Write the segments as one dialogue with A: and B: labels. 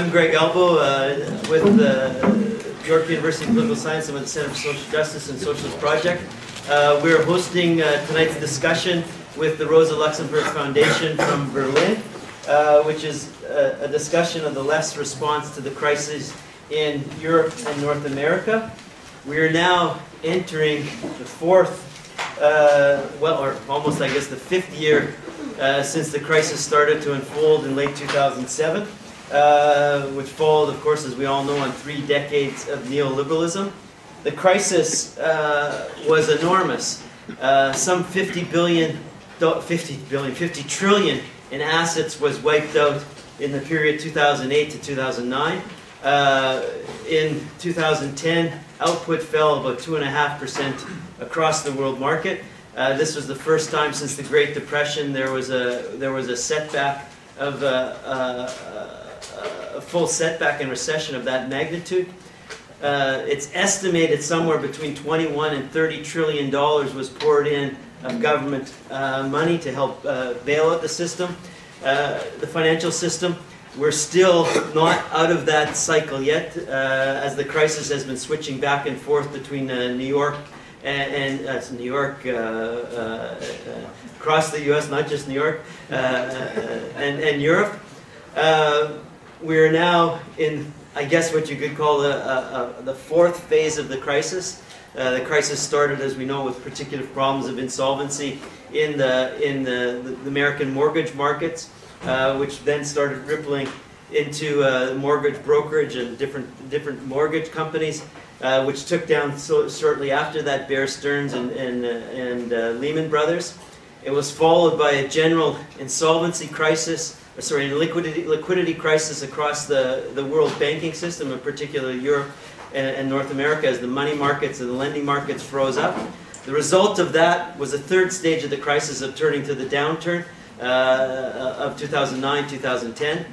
A: I'm Greg Elbow with the York University of Political Science and with the Center for Social Justice and Socialist Project. We're hosting tonight's discussion with the Rosa Luxemburg Foundation from Berlin, which is a discussion of the left's response to the crisis in Europe and North America. We are now entering the fourth, or almost, I guess, the fifth year since the crisis started to unfold in late 2007, which followed, of course, as we all know, on 3 decades of neoliberalism. The crisis was enormous. Some 50 trillion in assets was wiped out in the period 2008 to 2009. In 2010, output fell about 2.5% across the world market. This was the first time since the Great Depression there was a setback of a full setback and recession of that magnitude. It's estimated somewhere between 21 and 30 trillion dollars was poured in of government money to help bail out the system, the financial system. We're still not out of that cycle yet, as the crisis has been switching back and forth between New York and across the U.S., not just New York, and Europe. We're now in, I guess, what you could call the fourth phase of the crisis. The crisis started, as we know, with particular problems of insolvency in the American mortgage markets, which then started rippling into mortgage brokerage and different mortgage companies, which took down shortly after that Bear Stearns and Lehman Brothers. It was followed by a general insolvency crisis, liquidity crisis across the world banking system, in particular Europe and North America, as the money markets and the lending markets froze up. The result of that was a third stage of the crisis of turning to the downturn of 2009, 2010.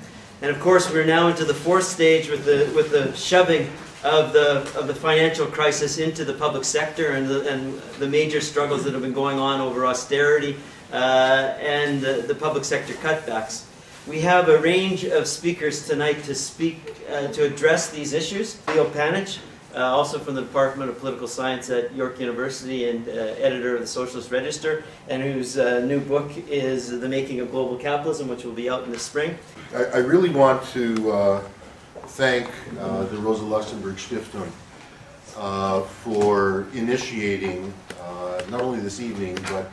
A: And of course, we're now into the fourth stage with the shoving of the financial crisis into the public sector and the major struggles that have been going on over austerity and the public sector cutbacks. We have a range of speakers tonight to address these issues. Panitch, also from the Department of Political Science at York University and editor of the Socialist Register, and whose new book is The Making of Global Capitalism, which will be out in the spring.
B: I really want to thank the Rosa Luxemburg Stiftung for initiating not only this evening, but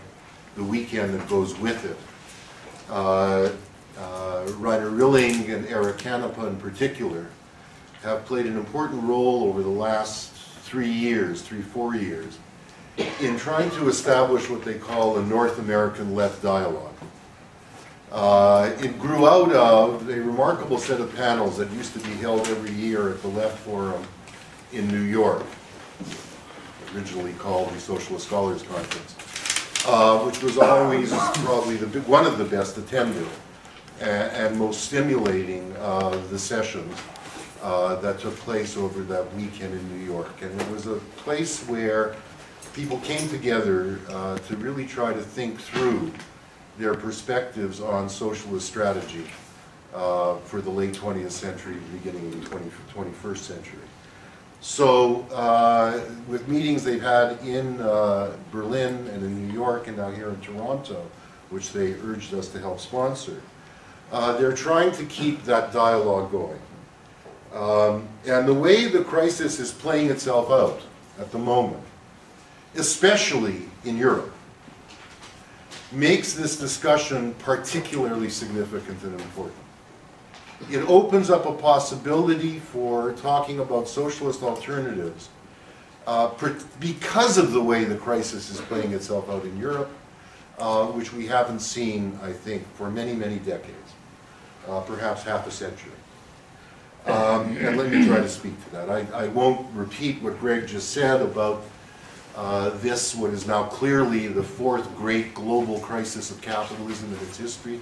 B: the weekend that goes with it. Rainer Rilling and Eric Canepa in particular have played an important role over the last 4 years, in trying to establish what they call a North American left dialogue. It grew out of a remarkable set of panels that used to be held every year at the Left Forum in New York, originally called the Socialist Scholars Conference, which was always probably one of the best attended and most stimulating the sessions that took place over that weekend in New York. And it was a place where people came together to really try to think through their perspectives on socialist strategy for the late 20th century, beginning of the 21st century. So with meetings they've had in Berlin and in New York and now here in Toronto, which they urged us to help sponsor, they're trying to keep that dialogue going. And the way the crisis is playing itself out at the moment, especially in Europe, makes this discussion particularly significant and important. It opens up a possibility for talking about socialist alternatives because of the way the crisis is playing itself out in Europe, which we haven't seen, I think, for many, many decades, perhaps half a century. And let me try to speak to that. I won't repeat what Greg just said about what is now clearly the fourth great global crisis of capitalism in its history,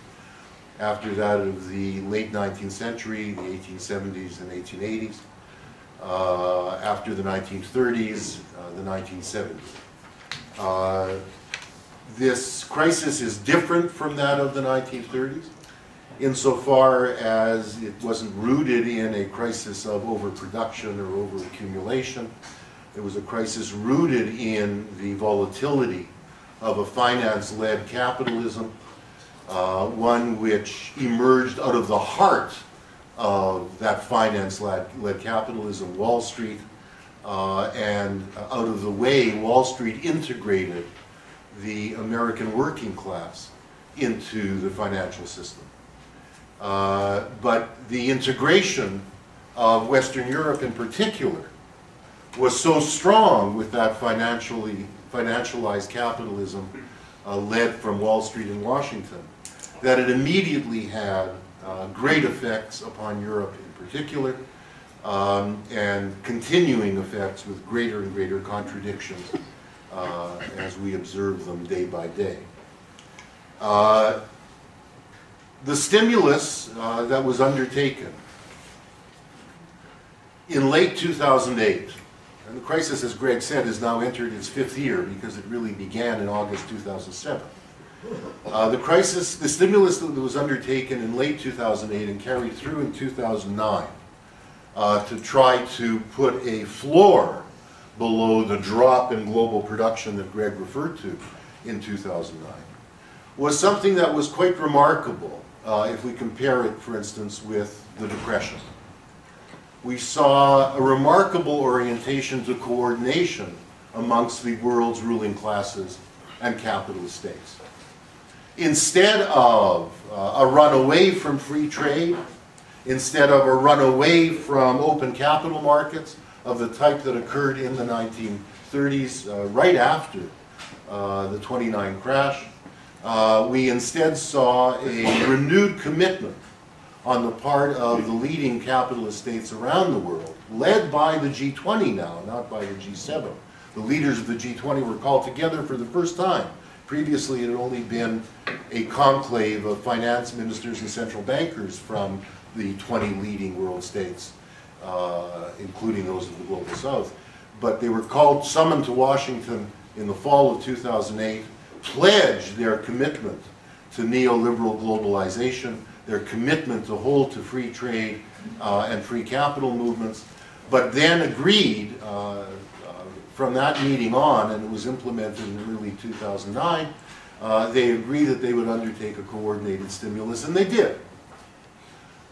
B: after that of the late 19th century, the 1870s and 1880s, after the 1930s, the 1970s. This crisis is different from that of the 1930s. insofar as it wasn't rooted in a crisis of overproduction or overaccumulation. It was a crisis rooted in the volatility of a finance-led capitalism, one which emerged out of the heart of that finance-led capitalism, Wall Street, and out of the way Wall Street integrated the American working class into the financial system. But the integration of Western Europe in particular was so strong with that financialized capitalism led from Wall Street in Washington that it immediately had great effects upon Europe in particular, and continuing effects with greater and greater contradictions as we observe them day by day. The stimulus that was undertaken in late 2008, and the crisis, as Greg said, has now entered its 5th year because it really began in August 2007. The stimulus that was undertaken in late 2008 and carried through in 2009 to try to put a floor below the drop in global production that Greg referred to in 2009 was something that was quite remarkable if we compare it, for instance, with the Depression. We saw a remarkable orientation to coordination amongst the world's ruling classes and capitalist states. Instead of a run away from free trade, instead of a run away from open capital markets of the type that occurred in the 1930s, right after the 29 crash, we instead saw a renewed commitment on the part of the leading capitalist states around the world, led by the G20 now, not by the G7. The leaders of the G20 were called together for the first time. Previously, it had only been a conclave of finance ministers and central bankers from the 20 leading world states, including those of the Global South. But they were summoned to Washington in the fall of 2008, pledged their commitment to neoliberal globalization, their commitment to hold to free trade and free capital movements, but then agreed from that meeting on, and it was implemented in early 2009, they agreed that they would undertake a coordinated stimulus, and they did.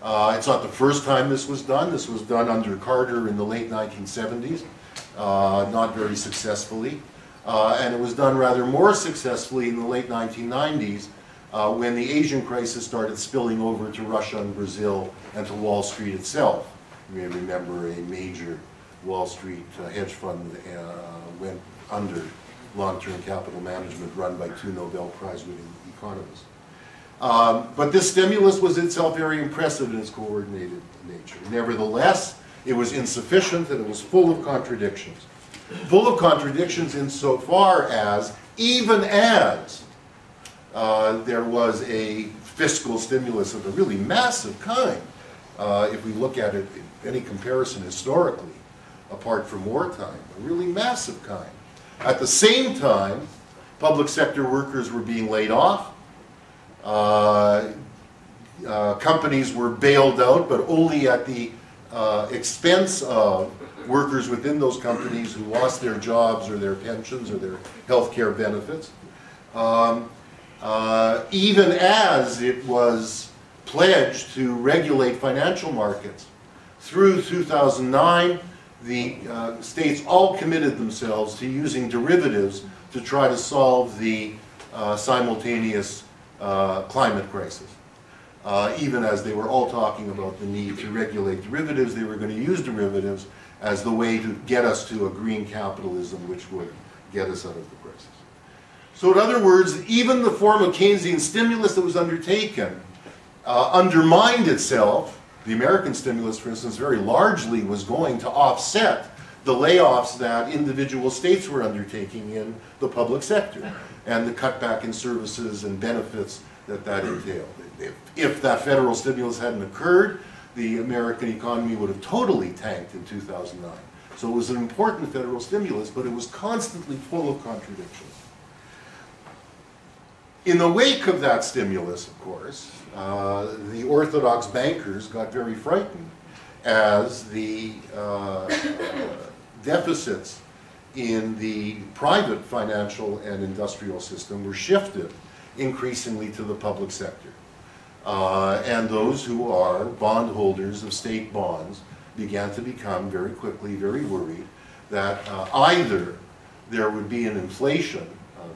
B: It's not the first time this was done. This was done under Carter in the late 1970s, not very successfully. And it was done rather more successfully in the late 1990s when the Asian crisis started spilling over to Russia and Brazil and to Wall Street itself. You may remember a major Wall Street hedge fund went under long-term capital management run by 2 Nobel Prize-winning economists. But this stimulus was itself very impressive in its coordinated nature. Nevertheless, it was insufficient and it was full of contradictions. Full of contradictions insofar as, even as there was a fiscal stimulus of a really massive kind, if we look at it in any comparison historically, apart from wartime, a really massive kind. At the same time, public sector workers were being laid off. Companies were bailed out, but only at the expense of workers within those companies who lost their jobs or their pensions or their health care benefits. Even as it was pledged to regulate financial markets, through 2009, the states all committed themselves to using derivatives to try to solve the simultaneous climate crisis. Even as they were all talking about the need to regulate derivatives, they were going to use derivatives as the way to get us to a green capitalism which would get us out of the crisis. So in other words, even the form of Keynesian stimulus that was undertaken undermined itself. The American stimulus, for instance, very largely was going to offset the layoffs that individual states were undertaking in the public sector and the cutback in services and benefits that entailed. If that federal stimulus hadn't occurred, the American economy would have totally tanked in 2009. So it was an important federal stimulus, but it was constantly full of contradictions. In the wake of that stimulus, of course, the orthodox bankers got very frightened as the deficits in the private financial and industrial system were shifted increasingly to the public sector. And those who are bondholders of state bonds began to become very quickly very worried that either there would be an inflation,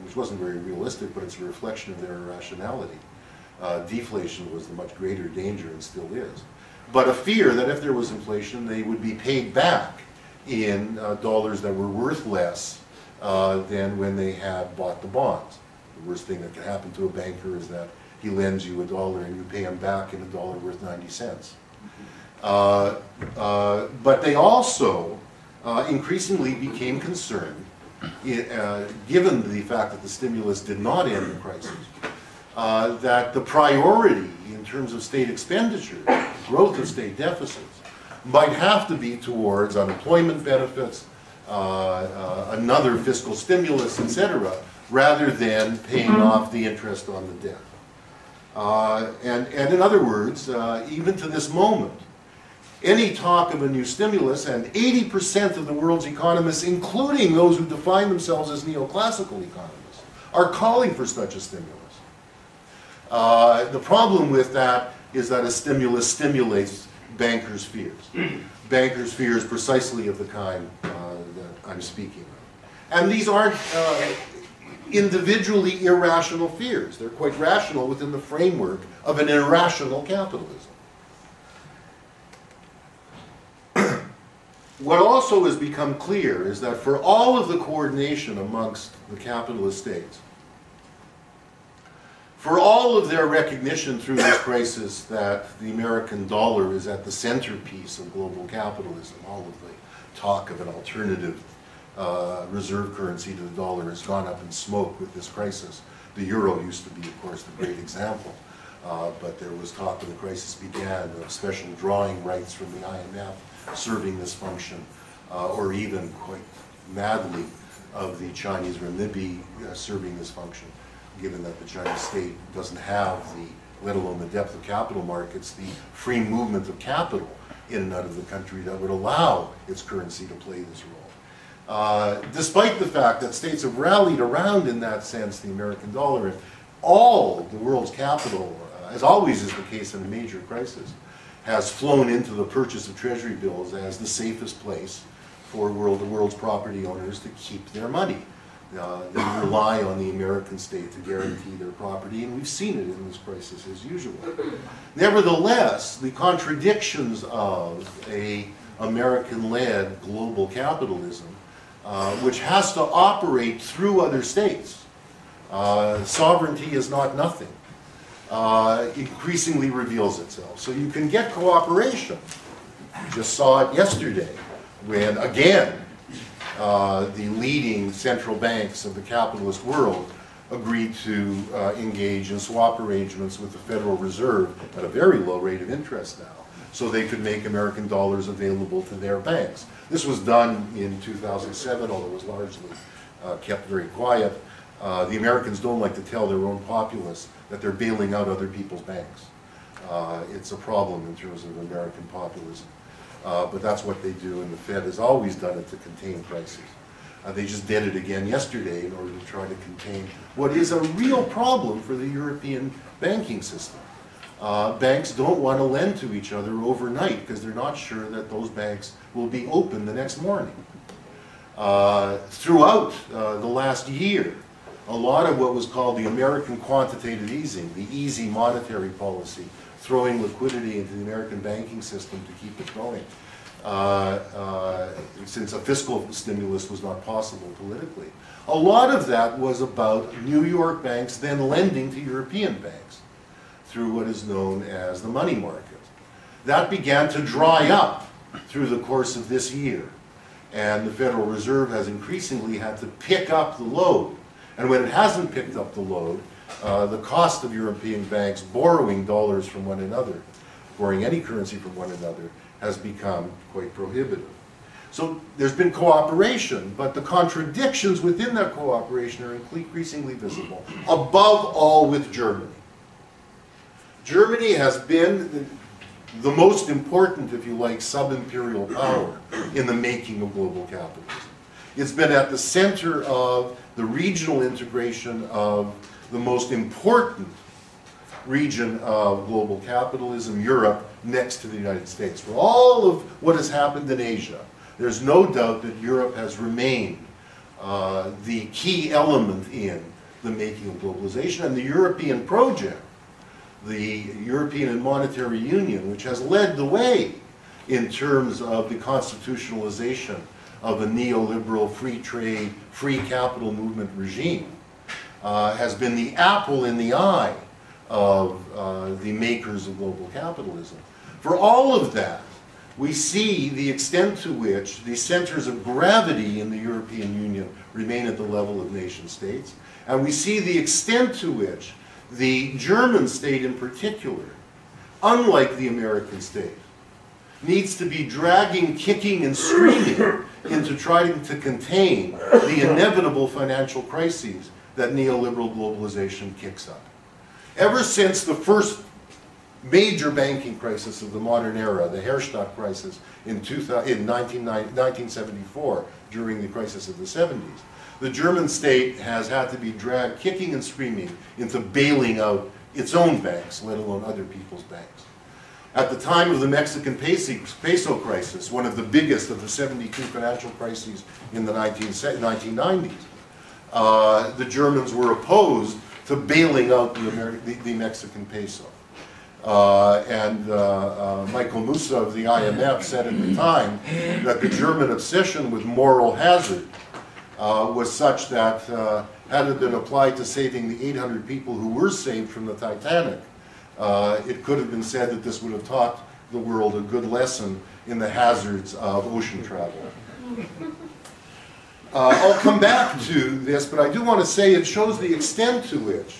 B: which wasn't very realistic, but it's a reflection of their irrationality. Deflation was the much greater danger and still is. But a fear that if there was inflation, they would be paid back in dollars that were worth less than when they had bought the bonds. The worst thing that can happen to a banker is that he lends you $1 and you pay him back in $1 worth 90 cents. But they also increasingly became concerned, given the fact that the stimulus did not end the crisis, that the priority in terms of state expenditure, growth of state deficits, might have to be towards unemployment benefits, another fiscal stimulus, etc., rather than paying off the interest on the debt. And in other words, even to this moment, any talk of a new stimulus, and 80% of the world's economists, including those who define themselves as neoclassical economists, are calling for such a stimulus. The problem with that is that a stimulus stimulates bankers' fears. Bankers' fears precisely of the kind that I'm speaking of. And these aren't individually irrational fears. They're quite rational within the framework of an irrational capitalism. What also has become clear is that for all of the coordination amongst the capitalist states, for all of their recognition through this crisis that the American dollar is at the centerpiece of global capitalism, all of the talk of an alternative reserve currency to the dollar has gone up in smoke with this crisis. The euro used to be, of course, the great example, but there was talk when the crisis began of special drawing rights from the IMF serving this function, or even quite madly of the Chinese renminbi serving this function, given that the Chinese state doesn't have the, let alone the depth of capital markets, the free movement of capital in and out of the country that would allow its currency to play this role. Despite the fact that states have rallied around, in that sense, the American dollar, and all the world's capital, as always is the case in a major crisis, has flown into the purchase of treasury bills as the safest place for the world's property owners to keep their money. They rely on the American state to guarantee their property, and we've seen it in this crisis as usual. Nevertheless, the contradictions of an American-led global capitalism, which has to operate through other states, sovereignty is not nothing, increasingly reveals itself. So you can get cooperation. You just saw it yesterday when, again, the leading central banks of the capitalist world agreed to engage in swap arrangements with the Federal Reserve at a very low rate of interest now, so they could make American dollars available to their banks. This was done in 2007, although it was largely kept very quiet. The Americans don't like to tell their own populace that they're bailing out other people's banks. It's a problem in terms of American populism. But that's what they do, and the Fed has always done it to contain prices. They just did it again yesterday in order to try to contain what is a real problem for the European banking system. Banks don't want to lend to each other overnight because they're not sure that those banks will be open the next morning. Throughout the last year, a lot of what was called the American quantitative easing, the easy monetary policy, throwing liquidity into the American banking system to keep it going, since a fiscal stimulus was not possible politically. A lot of that was about New York banks then lending to European banks through what is known as the money market. That began to dry up through the course of this year, and the Federal Reserve has increasingly had to pick up the load. And when it hasn't picked up the load, the cost of European banks borrowing dollars from one another, borrowing any currency from one another, has become quite prohibitive. So there's been cooperation, but the contradictions within that cooperation are increasingly visible, above all with Germany. Germany has been the most important, if you like, sub-imperial power in the making of global capitalism. It's been at the center of the regional integration of the most important region of global capitalism, Europe, next to the United States. For all of what has happened in Asia, there's no doubt that Europe has remained the key element in the making of globalization, and the European project, the European and Monetary Union, which has led the way in terms of the constitutionalization of a neoliberal free trade, free capital movement regime, has been the apple in the eye of the makers of global capitalism. For all of that, we see the extent to which the centers of gravity in the European Union remain at the level of nation states, and we see the extent to which the German state in particular, unlike the American state, needs to be dragging, kicking, and screaming into trying to contain the inevitable financial crises that neoliberal globalization kicks up. Ever since the first major banking crisis of the modern era, the Herstatt crisis in 1974, during the crisis of the 70s, the German state has had to be dragged kicking and screaming into bailing out its own banks, let alone other people's banks. At the time of the Mexican peso crisis, one of the biggest of the 72 financial crises in the 1990s, the Germans were opposed to bailing out the Mexican peso. Michael Musa of the IMF said at the time that the German obsession with moral hazard was such that had it been applied to saving the 800 people who were saved from the Titanic, it could have been said that this would have taught the world a good lesson in the hazards of ocean travel. I'll come back to this, but I do want to say it shows the extent to which,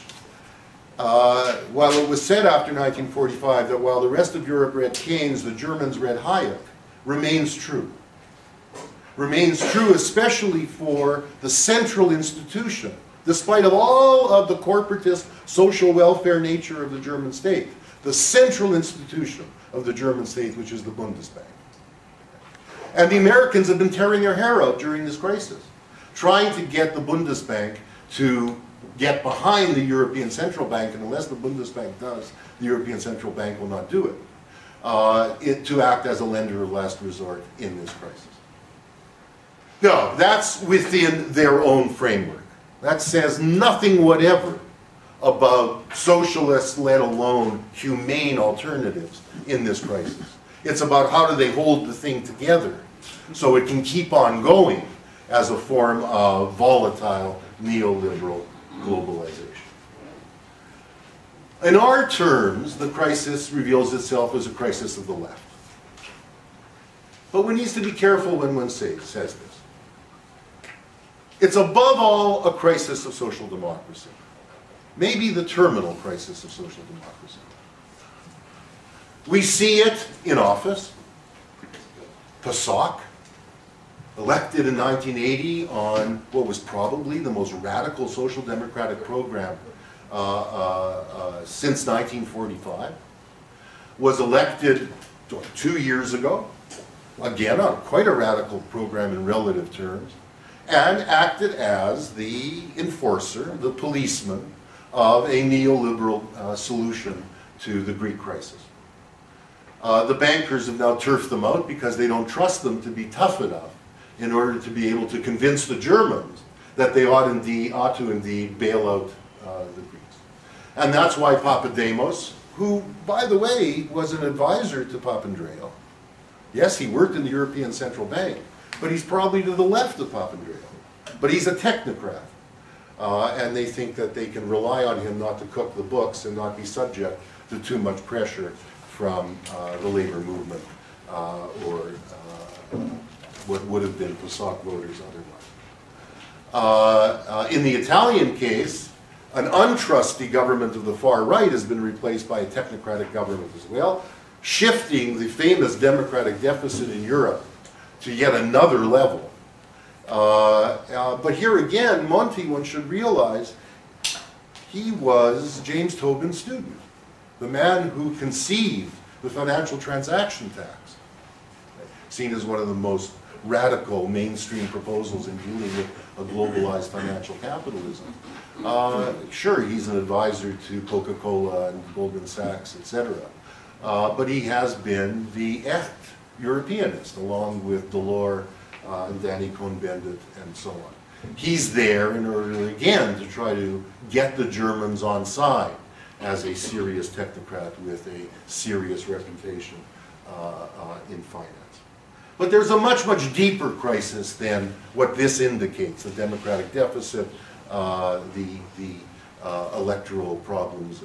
B: while it was said after 1945 that while the rest of Europe read Keynes, the Germans read Hayek, remains true. Remains true especially for the central institution, despite of all of the corporatist social welfare nature of the German state, the central institution of the German state, which is the Bundesbank. And the Americans have been tearing their hair out during this crisis, trying to get the Bundesbank to get behind the European Central Bank, and unless the Bundesbank does, the European Central Bank will not do it, to act as a lender of last resort in this crisis. No, that's within their own framework. That says nothing whatever about socialist, let alone humane alternatives in this crisis. It's about how do they hold the thing together so it can keep on going as a form of volatile neoliberal globalization. In our terms, the crisis reveals itself as a crisis of the left. But one needs to be careful when one says this. It's above all a crisis of social democracy. Maybe the terminal crisis of social democracy. We see it in office. PASOK, elected in 1980 on what was probably the most radical social democratic program since 1945, was elected 2 years ago, again on quite a radical program in relative terms, and acted as the enforcer, the policeman of a neoliberal solution to the Greek crisis. The bankers have now turfed them out because they don't trust them to be tough enough in order to be able to convince the Germans that they ought to indeed bail out the Greeks. And that's why Papademos, who, by the way, was an advisor to Papandreou. Yes, he worked in the European Central Bank, but he's probably to the left of Papandreou. But he's a technocrat. And they think that they can rely on him not to cook the books and not be subject to too much pressure from the labor movement or what would have been PASOK voters otherwise. In the Italian case, an untrusty government of the far right has been replaced by a technocratic government as well, shifting the famous democratic deficit in Europe yet another level. But here again, Monty, one should realize, he was James Tobin's student, the man who conceived the financial transaction tax, seen as one of the most radical mainstream proposals in dealing with a globalized financial capitalism. Sure, he's an advisor to Coca-Cola and Goldman Sachs, etc. But he has been the echt Europeanist, along with Delors and Danny Cohn-Bendit and so on. He's there in order, again, to try to get the Germans on side as a serious technocrat with a serious reputation in finance. But there's a much, much deeper crisis than what this indicates: the democratic deficit, the electoral problems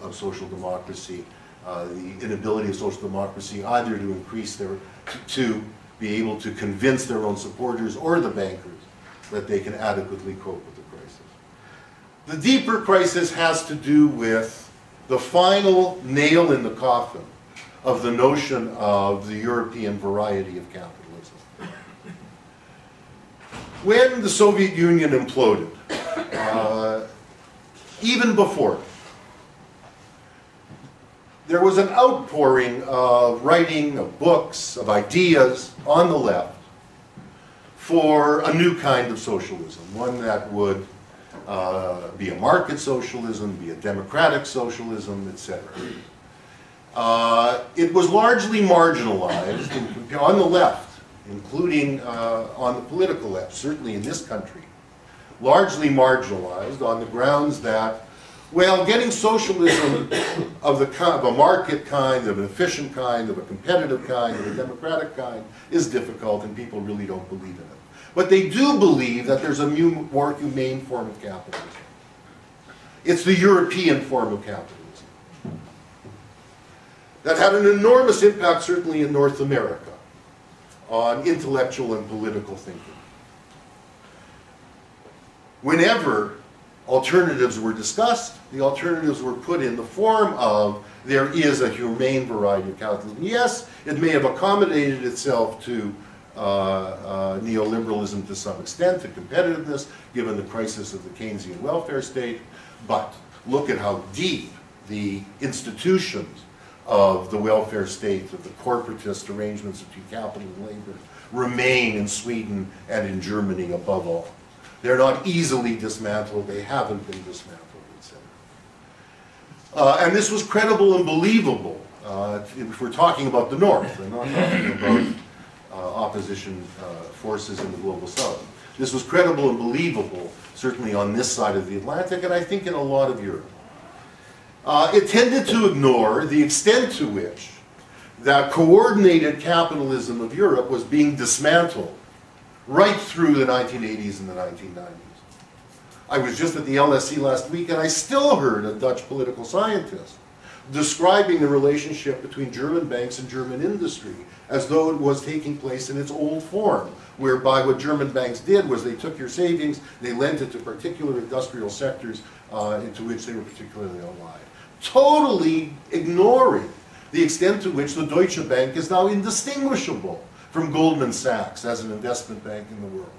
B: of social democracy, the inability of social democracy either to increase their, to be able to convince their own supporters or the bankers that they can adequately cope with the crisis. The deeper crisis has to do with the final nail in the coffin of the notion of the European variety of capitalism. When the Soviet Union imploded, even before, there was an outpouring of writing, of books, of ideas on the left for a new kind of socialism, one that would be a market socialism, be a democratic socialism, etc. It was largely marginalized on the left, including on the political left, certainly in this country, largely marginalized on the grounds that, well, getting socialism of a market kind, of an efficient kind, of a competitive kind, of a democratic kind is difficult, and people really don't believe in it. But they do believe that there's a more humane form of capitalism. It's the European form of capitalism. That had an enormous impact, certainly in North America, on intellectual and political thinking. Whenever alternatives were discussed, the alternatives were put in the form of, there is a humane variety of capitalism. Yes, it may have accommodated itself to neoliberalism to some extent, to competitiveness, given the crisis of the Keynesian welfare state, but look at how deep the institutions of the welfare state, of the corporatist arrangements between capital and labor, remain in Sweden and in Germany above all. They're not easily dismantled, they haven't been dismantled, etc. And this was credible and believable if we're talking about the North, and not talking about opposition forces in the global South. This was credible and believable, certainly on this side of the Atlantic, and I think in a lot of Europe. It tended to ignore the extent to which that coordinated capitalism of Europe was being dismantled right through the 1980s and the 1990s. I was just at the LSE last week, and I still heard a Dutch political scientist describing the relationship between German banks and German industry as though it was taking place in its old form, whereby what German banks did was they took your savings, they lent it to particular industrial sectors into which they were particularly aligned, totally ignoring the extent to which the Deutsche Bank is now indistinguishable from Goldman Sachs as an investment bank in the world.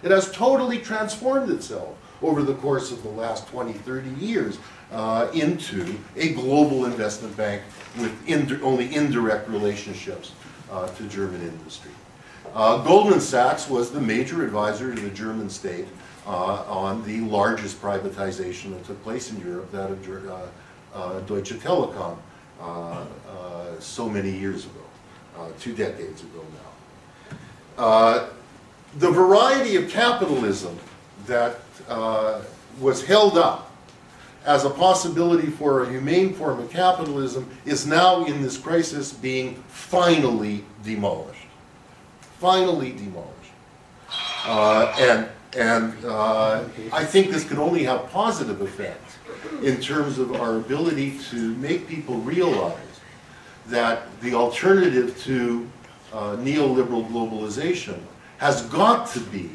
B: It has totally transformed itself over the course of the last 20, 30 years into a global investment bank with only indirect relationships to German industry. Goldman Sachs was the major advisor to the German state on the largest privatization that took place in Europe, that of Deutsche Telekom, so many years ago, 2 decades ago now. The variety of capitalism that was held up as a possibility for a humane form of capitalism is now in this crisis being finally demolished. Finally demolished. I think this can only have positive effects in terms of our ability to make people realize that the alternative to neoliberal globalization has got to be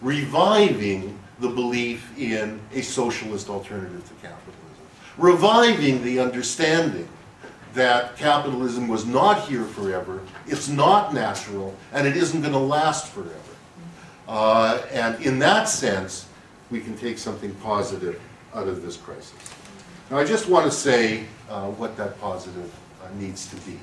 B: reviving the belief in a socialist alternative to capitalism, reviving the understanding that capitalism was not here forever, it's not natural, and it isn't going to last forever. And in that sense, we can take something positive out of this crisis. Now, I just want to say what that positive needs to be.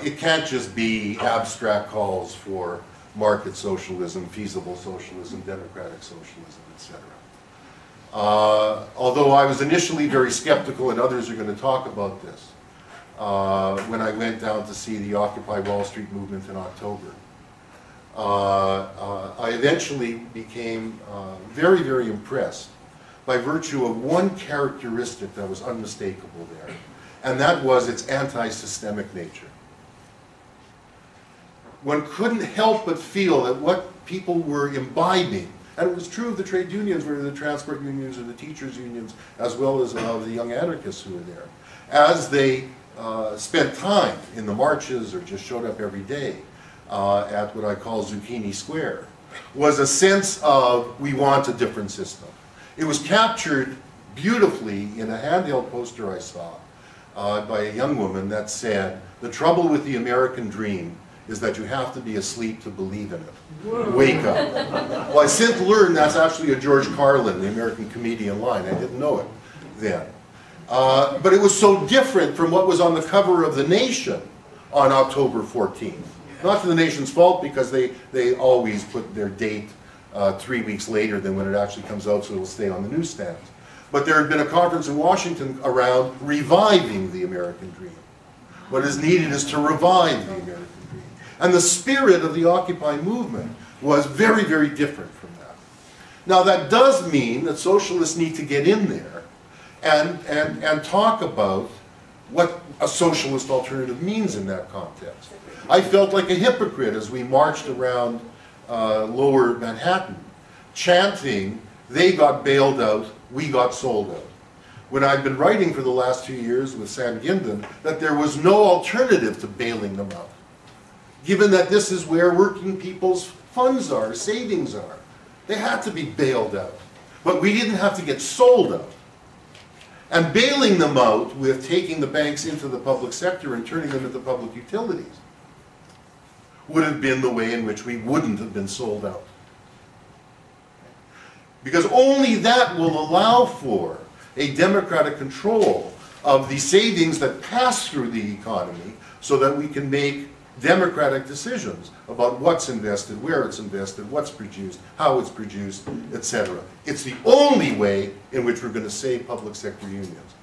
B: It can't just be abstract calls for market socialism, feasible socialism, democratic socialism, etc. Although I was initially very skeptical, and others are going to talk about this, when I went down to see the Occupy Wall Street movement in October. I eventually became very, very impressed by virtue of one characteristic that was unmistakable there, and that was its anti-systemic nature. One couldn't help but feel that what people were imbibing, and it was true of the trade unions, whether the transport unions or the teachers' unions, as well as of the young anarchists who were there, as they spent time in the marches or just showed up every day at what I call Zucchini Square, was a sense of, we want a different system. It was captured beautifully in a handheld poster I saw by a young woman that said, "The trouble with the American dream is that you have to be asleep to believe in it. Whoa. Wake up." Well, I since learned that's actually a George Carlin, the American comedian, line. I didn't know it then. But it was so different from what was on the cover of The Nation on October 14th. Not to The Nation's fault, because they always put their date 3 weeks later than when it actually comes out, so it will stay on the newsstands. But there had been a conference in Washington around reviving the American dream. What is needed is to revive the American dream. And the spirit of the Occupy movement was very, very different from that. Now, that does mean that socialists need to get in there and talk about what a socialist alternative means in that context. I felt like a hypocrite as we marched around lower Manhattan, chanting, "They got bailed out, we got sold out," when I'd been writing for the last 2 years with Sam Gindin that there was no alternative to bailing them out, given that this is where working people's funds are, savings are. They had to be bailed out. But we didn't have to get sold out. And bailing them out with taking the banks into the public sector and turning them into public utilities would have been the way in which we wouldn't have been sold out. Because only that will allow for a democratic control of the savings that pass through the economy so that we can make democratic decisions about what's invested, where it's invested, what's produced, how it's produced, etc. It's the only way in which we're going to save public sector unions.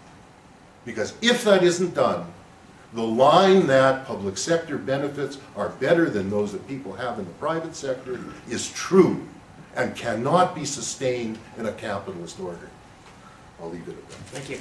B: Because if that isn't done, the line that public sector benefits are better than those that people have in the private sector is true and cannot be sustained in a capitalist order. I'll leave it at that.
A: Thank you.